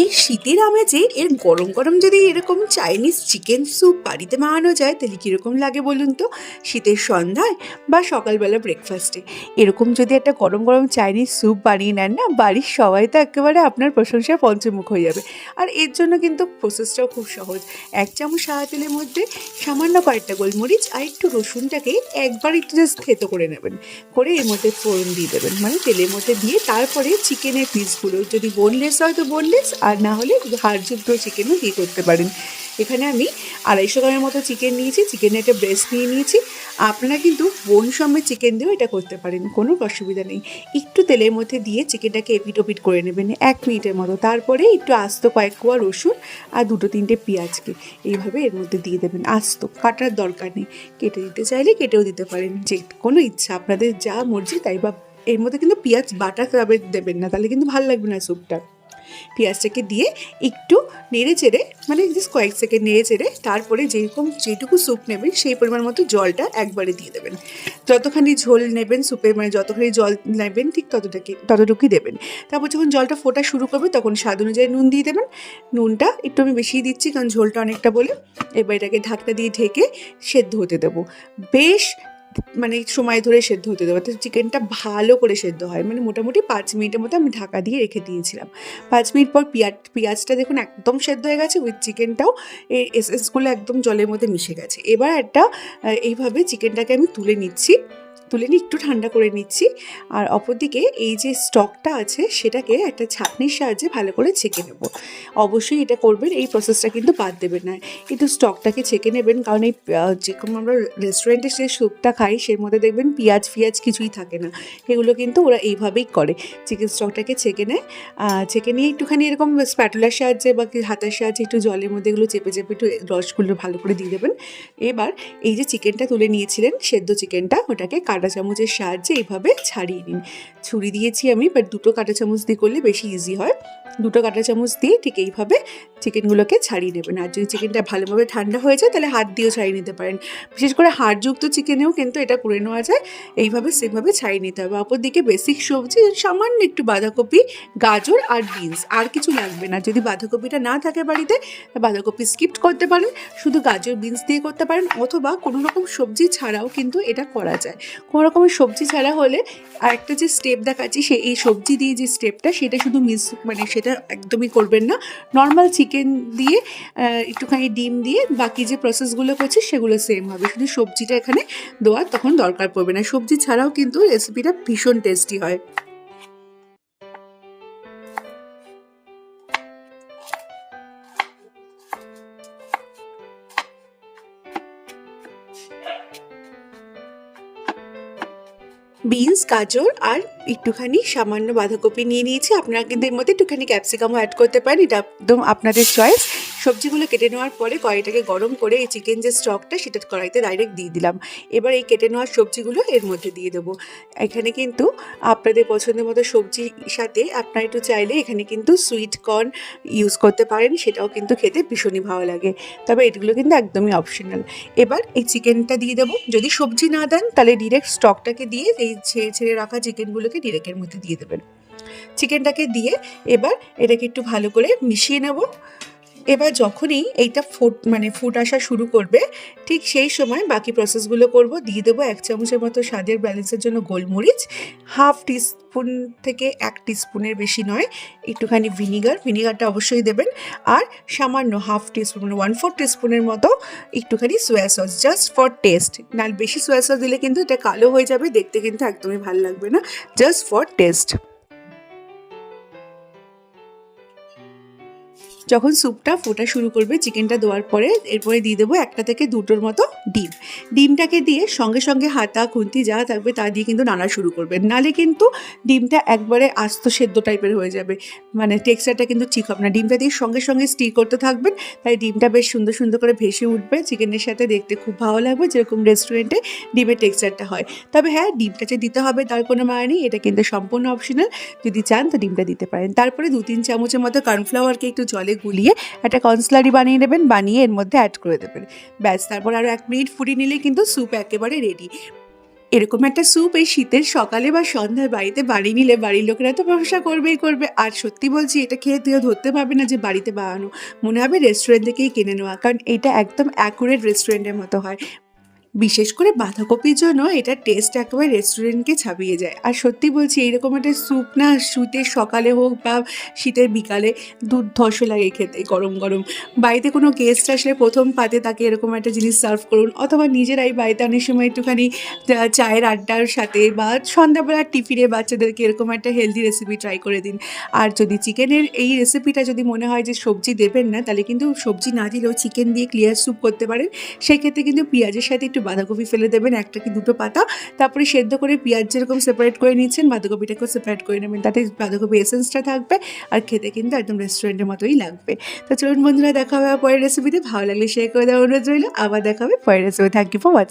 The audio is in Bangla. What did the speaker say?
এই শীতের আমেজে এর গরম গরম যদি এরকম চাইনিজ চিকেন স্যুপ বাড়িতে বানানো যায় তাহলে কীরকম লাগে বলুন তো। শীতের সন্ধ্যায় বা সকালবেলা ব্রেকফাস্টে এরকম যদি একটা গরম গরম চাইনিজ স্যুপ বানিয়ে নেন না, বাড়ির সবাই তো একেবারে আপনার প্রশংসায় পঞ্চমুখ হয়ে যাবে। আর এর জন্য কিন্তু প্রসেসটাও খুব সহজ। 1 চামচ সাদা তেলের মধ্যে সামান্য কয়েকটা গোলমরিচ আর একটু রসুনটাকে একবার একটু জাস্ট থেতো করে নেবেন, করে এর মধ্যে ফোড়ন দিয়ে দেবেন, মানে তেলের মধ্যে দিয়ে তারপরে চিকেনের পিসগুলো, যদি বোনলেস হয় তো বোনলেস, আর না হলে হাড়যুক্ত চিকেনও দিয়ে করতে পারেন। এখানে আমি 250 গ্রামের মতো চিকেন নিয়েছি, চিকেনের একটা ব্রেস্ট নিয়ে নিয়েছি। আপনারা কিন্তু বোন সমেত চিকেন দিয়েও এটা করতে পারেন, কোনো অসুবিধা নেই। একটু তেলের মধ্যে দিয়ে চিকেনটাকে এপিট ওপিট করে নেবেন 1 মিনিটের মতো। তারপরে একটু আস্ত কয়েক কোয়া রসুন আর 2-3টে পেঁয়াজকে এইভাবে এর মধ্যে দিয়ে দেবেন। আস্ত, কাটার দরকার নেই, কেটে দিতে চাইলে কেটেও দিতে পারেন, যে কোনো ইচ্ছা আপনাদের যা মর্জি তাই। বা এর মধ্যে কিন্তু পেঁয়াজ বাটা তবে দেবেন না, তাহলে কিন্তু ভালো লাগবে না স্যুপটা। পেঁয়াজটাকে দিয়ে একটু নেড়ে চেড়ে, মানে জাস্ট কয়েক সেকেন্ড নেড়ে চেড়ে তারপরে যেটুকু স্যুপ নেবেন সেই পরিমাণ মতো জলটা একবারে দিয়ে দেবেন। যতখানি ঝোল নেবেন স্যুপের, মানে যতখানি জল নেবেন ঠিক ততটুকুই দেবেন। তারপর যখন জলটা ফোটা শুরু করবে তখন স্বাদ অনুযায়ী নুন দিয়ে দেবেন। নুনটা একটু আমি বেশিই দিচ্ছি কারণ ঝোলটা অনেকটা বলে। এবার এটাকে ঢাকনা দিয়ে ঢেকে সেদ্ধ হতে দেবো, বেশ মানে সময় ধরে সেদ্ধ হতে দেবো। তো চিকেনটা ভালো করে সেদ্ধ হয়, মানে মোটামুটি 5 মিনিটের মতো আমি ঢাকা দিয়ে রেখে দিয়েছিলাম। 5 মিনিট পর পেঁয়াজটা দেখুন একদম সেদ্ধ হয়ে গেছে, উইথ চিকেনটাও এই এসেন্সগুলো একদম জলের মধ্যে মিশে গেছে। এবার এইভাবে চিকেনটাকে আমি তুলে নিয়ে একটু ঠান্ডা করে নিচ্ছি। আর অপরদিকে এই যে স্টকটা আছে সেটাকে একটা ছাঁকনির সাহায্যে ভালো করে ছেঁকে নেব। অবশ্যই এটা করবেন, এই প্রসেসটা কিন্তু বাদ দেবেন না। একটু স্টকটাকে ছেঁকে নেবেন, কারণ এই যেরকম আমরা রেস্টুরেন্টে যে স্যুপটা খাই সের মধ্যে দেখবেন পেঁয়াজ কিছুই থাকে না, এগুলো কিন্তু ওরা এইভাবেই করে। চিকেন স্টকটাকে ছেঁকে নিয়ে একটুখানি এরকম স্প্যাটুলার সাহায্যে বা হাতের সাহায্যে একটু জলের মধ্যে এগুলো চেপে একটু রসগুলো ভালো করে দিয়ে দেবেন। এবার এই যে চিকেনটা তুলে নিয়েছিলেন সেদ্ধ চিকেনটা, ওটাকে কাঁটা চামচের সাহায্যে এইভাবে ছাড়িয়ে নিন। ছুরি দিয়েছি আমি, বাট 2টো কাঁটা চামচ দিয়ে করলে বেশি ইজি হয়। 2টো কাঁটা চামচ দিয়ে ঠিক এইভাবে চিকেনগুলোকে ছাড়িয়ে নেবেন। আর যদি চিকেনটা ভালোভাবে ঠান্ডা হয়ে যায় তাহলে হাত দিয়েও ছাড়িয়ে নিতে পারেন। বিশেষ করে হাড়যুক্ত চিকেনেও কিন্তু এটা করে নেওয়া যায়, এইভাবে সেভাবে ছাড়িয়ে নিতে হবে। অপরদিকে বেসিক সবজি সামান্য একটু বাঁধাকপি, গাজর আর বিনস, আর কিছু লাগবে না। যদি বাঁধাকপিটা না থাকে বাড়িতে, বাঁধাকপি স্কিপ করতে পারেন, শুধু গাজর বিনস দিয়ে করতে পারেন, অথবা কোনো রকম সবজি ছাড়াও কিন্তু এটা করা যায়। কোনো রকমের সবজি ছাড়া হলে আরেকটা যে স্টেপ দেখাচ্ছি, এই সবজি দিয়ে যে স্টেপটা সেটা শুধু মানে সেটা একদমই করবেন না। নর্মাল চিকেন দিয়ে একটুখানি ডিম দিয়ে বাকি যে প্রসেসগুলো করছি সেগুলো সেম হবে, শুধু সবজিটা এখানে দেওয়ার তখন দরকার পড়বে না। সবজি ছাড়াও কিন্তু রেসিপিটা ভীষণ টেস্টি হয়। বিনস, গাজর আর একটুখানি সামান্য বাঁধাকপি নিয়ে নিয়েছি। আপনারা কিন্তু এর মধ্যে একটুখানি ক্যাপসিকামও অ্যাড করতে পারেন, এটা একদম আপনাদের চয়েস। সবজিগুলো কেটে নেওয়ার পরে কড়াইটাকে গরম করে এই চিকেন যে স্টকটা সেটা কড়াইতে ডাইরেক্ট দিয়ে দিলাম। এবার এই কেটে নেওয়ার সবজিগুলো এর মধ্যে দিয়ে দেবো। এখানে কিন্তু আপনাদের পছন্দের মতো সবজির সাথে আপনারা একটু চাইলে এখানে কিন্তু সুইট কর্ন ইউজ করতে পারেন, সেটাও কিন্তু খেতে ভীষণই ভালো লাগে, তবে এগুলো কিন্তু একদমই অপশনাল। এবার এই চিকেনটা দিয়ে দেবো। যদি সবজি না দেন তাহলে ডিরেক্ট স্টকটাকে দিয়ে এই ছেড়ে রাখা চিকেনগুলোকে ডিরেক্টের মধ্যে দিয়ে দেবেন। চিকেনটাকে দিয়ে এবার এটাকে একটু ভালো করে মিশিয়ে নেব। এবার যখনই এইটা ফুট আসা শুরু করবে ঠিক সেই সময় বাকি প্রসেসগুলো করব। দিয়ে দেবো 1 চামচের মতো স্বাদের ব্যালেন্সের জন্য গোলমরিচ, 1/2 টিস্পুন থেকে 1 টিস্পুনের বেশি নয় একটুখানি ভিনিগারটা অবশ্যই দেবেন। আর সামান্য 1/2 টিস্পুন, মানে 1/4 টিস্পুনের মতো একটুখানি সোয়া সস, জাস্ট ফর টেস্ট। না বেশি সোয়া সস দিলে কিন্তু এটা কালো হয়ে যাবে, দেখতে কিন্তু একদমই ভালো লাগবে না, জাস্ট ফর টেস্ট। যখন স্যুপটা ফোটা শুরু করবে চিকেনটা দেওয়ার পরে এরপরে দিয়ে দেবো 1টা থেকে 2টোর মতো ডিম। ডিমটাকে দিয়ে সঙ্গে সঙ্গে হাতা খুন্তি যা থাকবে তা দিয়ে কিন্তু নাড়া শুরু করবেন, নাহলে কিন্তু ডিমটা একবারে আস্ত সেদ্ধ টাইপের হয়ে যাবে, মানে টেক্সচারটা কিন্তু ঠিক হবে না। ডিমটা দিয়ে সঙ্গে সঙ্গে স্টির করতে থাকবেন, তাই ডিমটা বেশ সুন্দর সুন্দর করে ভেসে উঠবে চিকেনের সাথে, দেখতে খুব ভালো লাগবে যেরকম রেস্টুরেন্টে ডিমের টেক্সচারটা হয়। তবে হ্যাঁ, ডিমটা যে দিতে হবে তার কোনো মানে নেই, এটা কিন্তু সম্পূর্ণ অপশনাল। যদি চান তো ডিমটা দিতে পারেন। তারপরে 2-3 চামচের মতো কর্নফ্লাওয়ারকে একটু জলে গুলিয়ে একটা কর্নস্লারি বানিয়ে নেবেন, বানিয়ে এর মধ্যে অ্যাড করে দেবেন। ব্যাস, তারপর আরও 1 মিনিট ফুটিয়ে নিলেই কিন্তু স্যুপ একেবারে রেডি। এরকম একটা স্যুপ এই শীতের সকালে বা সন্ধ্যায় বাড়িতে বানিয়ে নিলে বাড়ির লোকেরা তো প্রশংসা করবেই করবে। আর সত্যি বলছি, এটা খেয়ে তুইও ধরতে পারবে না যে বাড়িতে বানানো, মনে হবে রেস্টুরেন্ট থেকেই কিনে নেওয়া, কারণ এটা একদম অ্যাকুরেট রেস্টুরেন্টের মতো হয়। বিশেষ করে বাঁধাকপির জন্য এটার টেস্ট একেবারে রেস্টুরেন্টকে ছাপিয়ে যায়। আর সত্যি বলছি, এইরকম একটা স্যুপ না শীতের সকালে হোক বা শীতের বিকালে দুর্ধর্ষ লাগে খেতে, গরম গরম। বাড়িতে কোনো গেস্ট আসলে প্রথম পাতে তাকে এরকম একটা জিনিস সার্ভ করুন, অথবা নিজেরাই বাড়িতে অনেক সময় একটুখানি চায়ের আড্ডার সাথে বা সন্ধ্যাবেলার টিফিনে বাচ্চাদেরকে এরকম একটা হেলদি রেসিপি ট্রাই করে দিন। আর যদি চিকেনের এই রেসিপিটা যদি মনে হয় যে সবজি দেবেন না, তাহলে কিন্তু সবজি না দিলেও চিকেন দিয়ে ক্লিয়ার স্যুপ করতে পারেন। সেক্ষেত্রে কিন্তু পেঁয়াজের সাথে একটু বাঁধাকপি ফেলে দেবেন, একটা কি দুটো পাতা, তারপরে সেদ্ধ করে পেঁয়াজ যেরকম সেপারেট করে নিচ্ছেন বাঁধাকপিটাকেও সেপারেট করে নেবেন, তাতে বাঁধাকপি এসেন্সটা থাকবে আর খেতে কিন্তু একদম রেস্টুরেন্টের মতোই লাগবে। তো চলুন বন্ধুরা, দেখা হবে পরের রেসিপিতে। ভালো লাগলে শেয়ার করে দেওয়ার অনুরোধ রইল। আবার দেখা হবে পরের recipe. Thank you for watching.